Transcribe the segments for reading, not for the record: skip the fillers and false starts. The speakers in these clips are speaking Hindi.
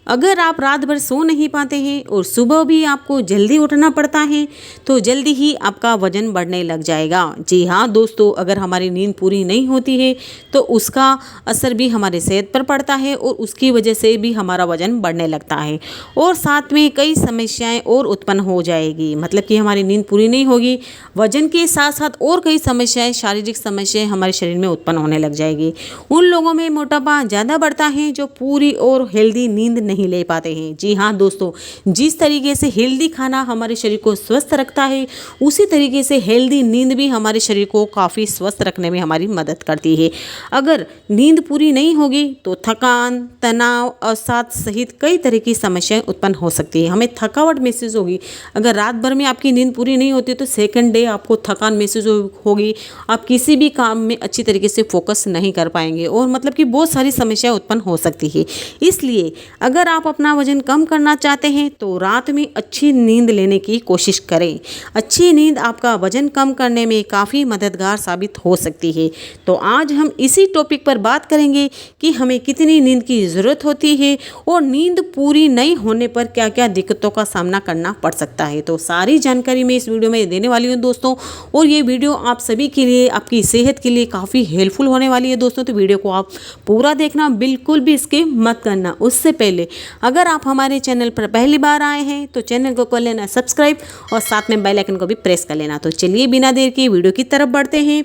अगर आप रात भर सो नहीं पाते हैं और सुबह भी आपको जल्दी उठना पड़ता है तो जल्दी ही आपका वज़न बढ़ने लग जाएगा। जी हाँ दोस्तों, अगर हमारी नींद पूरी नहीं होती है तो उसका असर भी हमारे सेहत पर पड़ता है और उसकी वजह से भी हमारा वज़न बढ़ने लगता है और साथ में कई समस्याएं और उत्पन्न हो जाएगी। मतलब कि हमारी नींद पूरी नहीं होगी, वज़न के साथ साथ और कई समस्याएं, शारीरिक समस्याएं हमारे शरीर में उत्पन्न होने लग जाएगी। उन लोगों में मोटापा ज़्यादा बढ़ता है जो पूरी और हेल्दी नींद नहीं ले पाते हैं। जी हाँ दोस्तों, जिस तरीके से हेल्दी खाना हमारे शरीर को स्वस्थ रखता है उसी तरीके से हेल्दी नींद भी हमारे शरीर को काफ़ी स्वस्थ रखने में हमारी मदद करती है। अगर नींद पूरी नहीं होगी तो थकान, तनाव, अवसाद सहित कई तरह की समस्याएं उत्पन्न हो सकती है। हमें थकावट महसूस होगी। अगर रात भर में आपकी नींद पूरी नहीं होती तो सेकंड डे आपको थकान महसूस होगी, आप किसी भी काम में अच्छी तरीके से फोकस नहीं कर पाएंगे और मतलब कि बहुत सारी समस्याएं उत्पन्न हो सकती है। इसलिए अगर आप अपना वजन कम करना चाहते हैं तो रात में अच्छी नींद लेने की कोशिश करें। अच्छी नींद आपका वजन कम करने में काफ़ी मददगार साबित हो सकती है। तो आज हम इसी टॉपिक पर बात करेंगे कि हमें कितनी नींद की ज़रूरत होती है और नींद पूरी नहीं होने पर क्या क्या दिक्कतों का सामना करना पड़ सकता है। तो सारी जानकारी मैं इस वीडियो में देने वाली हूँ दोस्तों, और ये वीडियो आप सभी के लिए, आपकी सेहत के लिए काफ़ी हेल्पफुल होने वाली है दोस्तों। तो वीडियो को आप पूरा देखना, बिल्कुल भी स्किप मत करना। उससे पहले अगर आप हमारे चैनल पर पहली बार आए हैं तो चैनल को कर लेना सब्सक्राइब और साथ में बेल आइकन को भी प्रेस कर लेना। तो चलिए बिना देर के वीडियो की तरफ बढ़ते हैं।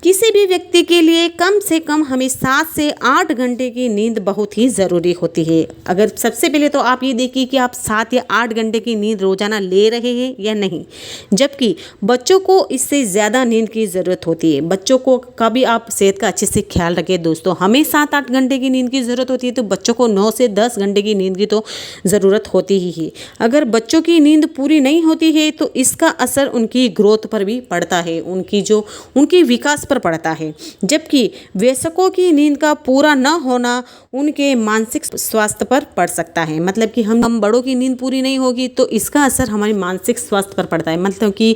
किसी भी व्यक्ति के लिए कम से कम हमें 7 से 8 घंटे की नींद बहुत ही ज़रूरी होती है। अगर सबसे पहले तो आप ये देखिए कि आप 7 या 8 घंटे की नींद रोज़ाना ले रहे हैं या नहीं, जबकि बच्चों को इससे ज़्यादा नींद की ज़रूरत होती है। बच्चों को का भी आप सेहत का अच्छे से ख्याल रखें दोस्तों। हमें 7-8 घंटे की नींद की ज़रूरत होती है तो बच्चों को 9 से 10 घंटे की नींद की तो ज़रूरत होती ही है। अगर बच्चों की नींद पूरी नहीं होती है तो इसका असर उनकी ग्रोथ पर भी पड़ता है, उनकी विकास पर पड़ता है। जबकि वयस्कों की नींद का पूरा न होना उनके मानसिक स्वास्थ्य पर पड़ सकता है। मतलब कि हम बड़ों की नींद पूरी नहीं होगी तो इसका असर हमारे मानसिक स्वास्थ्य पर पड़ता है। मतलब कि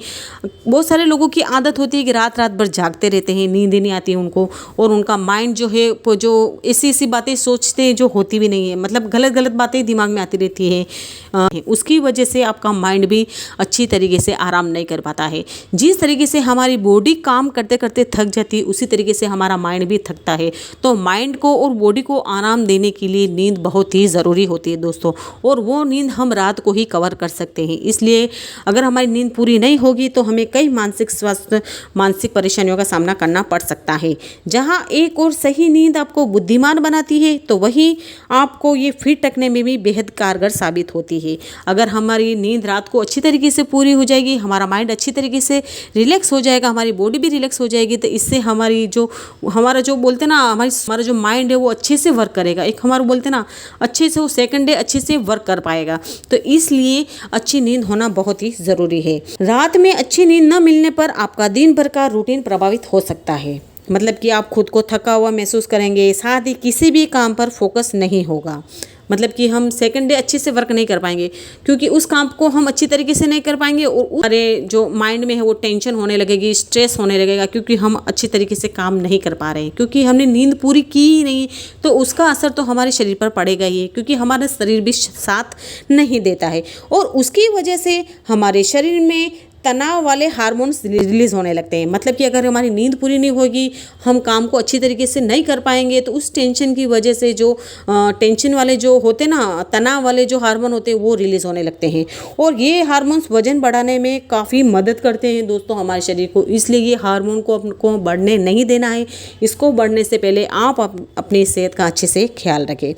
बहुत सारे लोगों की आदत होती है कि रात रात भर जागते रहते हैं, नींद ही नहीं आती उनको, और उनका माइंड जो है जो ऐसी बातें सोचते हैं जो होती भी नहीं है, मतलब गलत गलत बातें दिमाग में आती रहती है। उसकी वजह से आपका माइंड भी अच्छी तरीके से आराम नहीं कर पाता है। जिस तरीके से हमारी बॉडी काम करते करते थक जाती है उसी तरीके से हमारा माइंड भी थकता है। तो माइंड को और बॉडी को आराम देने के लिए नींद बहुत ही ज़रूरी होती है दोस्तों, और वो नींद हम रात को ही कवर कर सकते हैं। इसलिए अगर हमारी नींद पूरी नहीं होगी तो हमें कई मानसिक परेशानियों का सामना करना पड़ सकता है। जहाँ एक और सही नींद आपको बुद्धिमान बनाती है तो वहीं आपको ये फिट रखने में भी बेहद कारगर साबित होती है। अगर हमारी नींद रात को अच्छी तरीके से पूरी हो जाएगी, हमारा माइंड अच्छी तरीके से रिलैक्स हो जाएगा, हमारी बॉडी भी रिलैक्स हो जाएगी, तो इससे हमारा जो बोलते ना, हमारा जो माइंड है वो अच्छे से वर्क करेगा। एक हमारा बोलते ना अच्छे से वो सेकंड डे अच्छे से वर्क कर पाएगा। तो इसलिए अच्छी नींद होना बहुत ही ज़रूरी है। रात में अच्छी नींद न मिलने पर आपका दिन भर का रूटीन प्रभावित हो सकता है। मतलब कि आप खुद को थका हुआ महसूस करेंगे, साथ ही किसी भी काम पर फोकस नहीं होगा। मतलब कि हम सेकंड डे अच्छे से वर्क नहीं कर पाएंगे क्योंकि उस काम को हम अच्छी तरीके से नहीं कर पाएंगे और हमारे जो माइंड में है वो टेंशन होने लगेगी, स्ट्रेस होने लगेगा क्योंकि हम अच्छी तरीके से काम नहीं कर पा रहे हैं, क्योंकि हमने नींद पूरी की ही नहीं। तो उसका असर तो हमारे शरीर पर पड़ेगा ही, क्योंकि हमारा शरीर भी साथ नहीं देता है और उसकी वजह से हमारे शरीर में तनाव वाले हार्मोन्स रिलीज़ होने लगते हैं। मतलब कि अगर हमारी नींद पूरी नहीं होगी, हम काम को अच्छी तरीके से नहीं कर पाएंगे तो उस टेंशन की वजह से जो टेंशन वाले जो होते ना, तनाव वाले जो हार्मोन होते हैं वो रिलीज़ होने लगते हैं और ये हार्मोन्स वजन बढ़ाने में काफ़ी मदद करते हैं दोस्तों हमारे शरीर को। इसलिए ये हार्मोन को बढ़ने नहीं देना है। इसको बढ़ने से पहले आप अपनी सेहत का अच्छे से ख्याल रखें।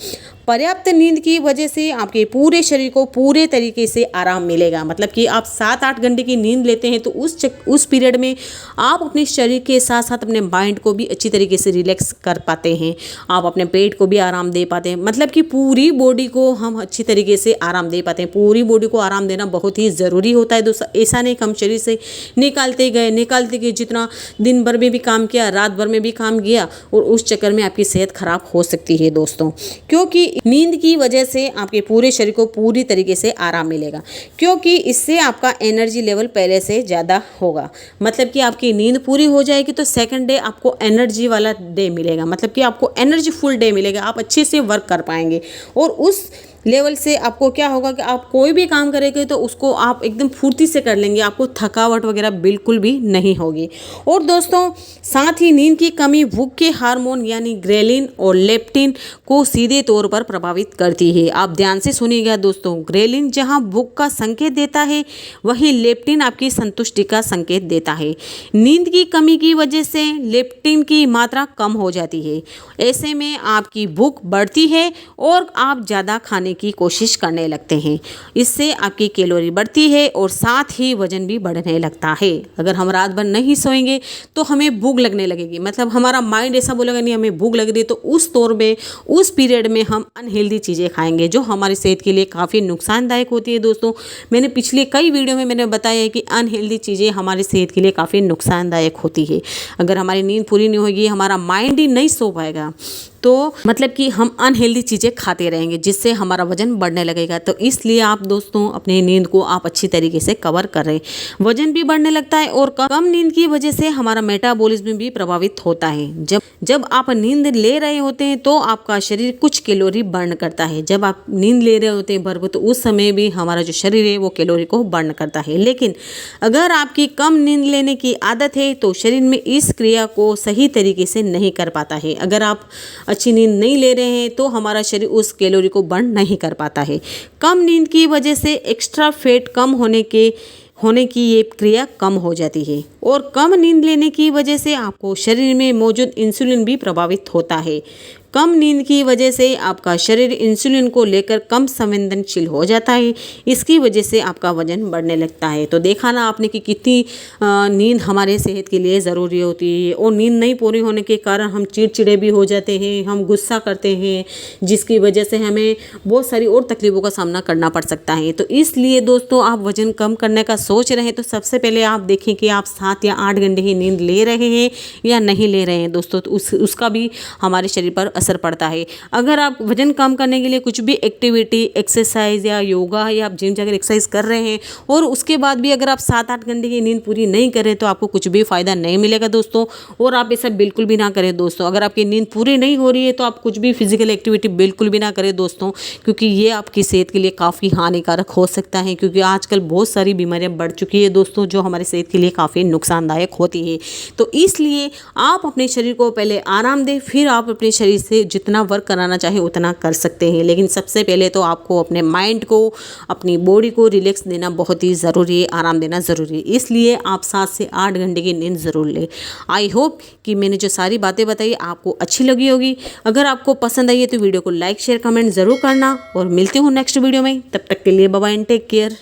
पर्याप्त नींद की वजह से आपके पूरे शरीर को पूरे तरीके से आराम मिलेगा। मतलब कि आप 7-8 घंटे की नींद लेते हैं तो उस पीरियड में आप अपने शरीर के साथ साथ अपने माइंड को भी अच्छी तरीके से रिलैक्स कर पाते हैं, आप अपने पेट को भी आराम दे पाते हैं। मतलब कि पूरी बॉडी को हम अच्छी तरीके से आराम दे पाते हैं। पूरी बॉडी को आराम देना बहुत ही ज़रूरी होता है दोस्तों। ऐसा नहीं कि हम शरीर से निकालते गए, जितना दिन भर में भी काम किया, रात भर में भी काम किया और उस चक्कर में आपकी सेहत खराब हो सकती है दोस्तों, क्योंकि नींद की वजह से आपके पूरे शरीर को पूरी तरीके से आराम मिलेगा, क्योंकि इससे आपका एनर्जी लेवल पहले से ज़्यादा होगा। मतलब कि आपकी नींद पूरी हो जाएगी तो सेकंड डे आपको एनर्जी वाला डे मिलेगा। मतलब कि आपको एनर्जी फुल डे मिलेगा, आप अच्छे से वर्क कर पाएंगे और लेवल से आपको क्या होगा कि आप कोई भी काम करेंगे तो उसको आप एकदम फुर्ती से कर लेंगे, आपको थकावट वगैरह बिल्कुल भी नहीं होगी। और दोस्तों साथ ही नींद की कमी भूख के हार्मोन यानी ग्रेलिन और लेप्टिन को सीधे तौर पर प्रभावित करती है। आप ध्यान से सुनिएगा दोस्तों, ग्रेलिन जहां भूख का संकेत देता है वहीं लेप्टिन आपकी संतुष्टि का संकेत देता है। नींद की कमी की वजह से लेप्टिन की मात्रा कम हो जाती है, ऐसे में आपकी भूख बढ़ती है और आप ज़्यादा खाने की कोशिश करने लगते हैं। इससे आपकी कैलोरी बढ़ती है और साथ ही वजन भी बढ़ने लगता है। अगर हम रात भर नहीं सोएंगे तो हमें भूख लगने लगेगी, मतलब हमारा माइंड ऐसा बोलेगा नहीं हमें भूख लग रही है, तो उस तौर में उस पीरियड में हम अनहेल्दी चीज़ें खाएंगे जो हमारी सेहत के लिए काफ़ी नुकसानदायक होती है। दोस्तों मैंने पिछले कई वीडियो में मैंने बताया है कि अनहेल्दी चीज़ें हमारी सेहत के लिए काफ़ी नुकसानदायक होती है। अगर हमारी नींद पूरी नहीं होगी, हमारा माइंड ही नहीं सो पाएगा, तो मतलब कि हम अनहेल्दी चीज़ें खाते रहेंगे जिससे हमारा वजन बढ़ने लगेगा। तो इसलिए आप दोस्तों अपनी नींद को आप अच्छी तरीके से कवर कर रहे हैं। वजन भी बढ़ने लगता है और कम नींद की वजह से हमारा मेटाबॉलिज्म भी प्रभावित होता है। जब आप नींद ले रहे होते हैं तो आपका शरीर कुछ कैलोरी बर्न करता है। जब आप नींद ले रहे होते हैं भरपूर, तो उस समय भी हमारा जो शरीर है वो कैलोरी को बर्न करता है। लेकिन अगर आपकी कम नींद लेने की आदत है तो शरीर में इस क्रिया को सही तरीके से नहीं कर पाता है। अगर आप अच्छी नींद नहीं ले रहे हैं तो हमारा शरीर उस कैलोरी को बर्न नहीं कर पाता है। कम नींद की वजह से एक्स्ट्रा फैट कम होने की ये क्रिया कम हो जाती है और कम नींद लेने की वजह से आपको शरीर में मौजूद इंसुलिन भी प्रभावित होता है। कम नींद की वजह से आपका शरीर इंसुलिन को लेकर कम संवेदनशील हो जाता है। इसकी वजह से आपका वजन बढ़ने लगता है। तो देखा ना आपने कि कितनी नींद हमारे सेहत के लिए ज़रूरी होती है। और नींद नहीं पूरी होने के कारण हम चिड़चिड़े भी हो जाते हैं, हम गुस्सा करते हैं, जिसकी वजह से हमें बहुत सारी और तकलीफ़ों का सामना करना पड़ सकता है। तो इसलिए दोस्तों आप वजन कम करने का सोच रहे हैं तो सबसे पहले आप देखें कि आप 7 या 8 घंटे की नींद ले रहे हैं या नहीं ले रहे हैं दोस्तों। तो उसका भी हमारे शरीर पर असर पड़ता है। अगर आप वजन कम करने के लिए कुछ भी एक्टिविटी, एक्सरसाइज या योगा या आप जिम जाकर एक्सरसाइज कर रहे हैं और उसके बाद भी अगर आप 7-8 घंटे की नींद पूरी नहीं करें तो आपको कुछ भी फ़ायदा नहीं मिलेगा दोस्तों। और आप ऐसा बिल्कुल भी ना करें दोस्तों। अगर आपकी नींद पूरी नहीं हो रही है तो आप कुछ भी फिजिकल एक्टिविटी बिल्कुल भी ना करें दोस्तों, क्योंकि ये आपकी सेहत के लिए काफ़ी हानिकारक हो सकता है। क्योंकि आजकल बहुत सारी बीमारियां बढ़ चुकी है दोस्तों जो हमारी सेहत के लिए काफ़ी नुकसानदायक होती है। तो इसलिए आप अपने शरीर को पहले आराम दें, फिर आप अपने शरीर से जितना वर्क कराना चाहे उतना कर सकते हैं। लेकिन सबसे पहले तो आपको अपने माइंड को, अपनी बॉडी को रिलैक्स देना बहुत ही ज़रूरी है, आराम देना ज़रूरी है। इसलिए आप 7 से 8 घंटे की नींद ज़रूर लें। आई होप कि मैंने जो सारी बातें बताई आपको अच्छी लगी होगी। अगर आपको पसंद आई है तो वीडियो को लाइक, शेयर, कमेंट ज़रूर करना और मिलती हूँ नेक्स्ट वीडियो में। तब तक के लिए bye bye and take care.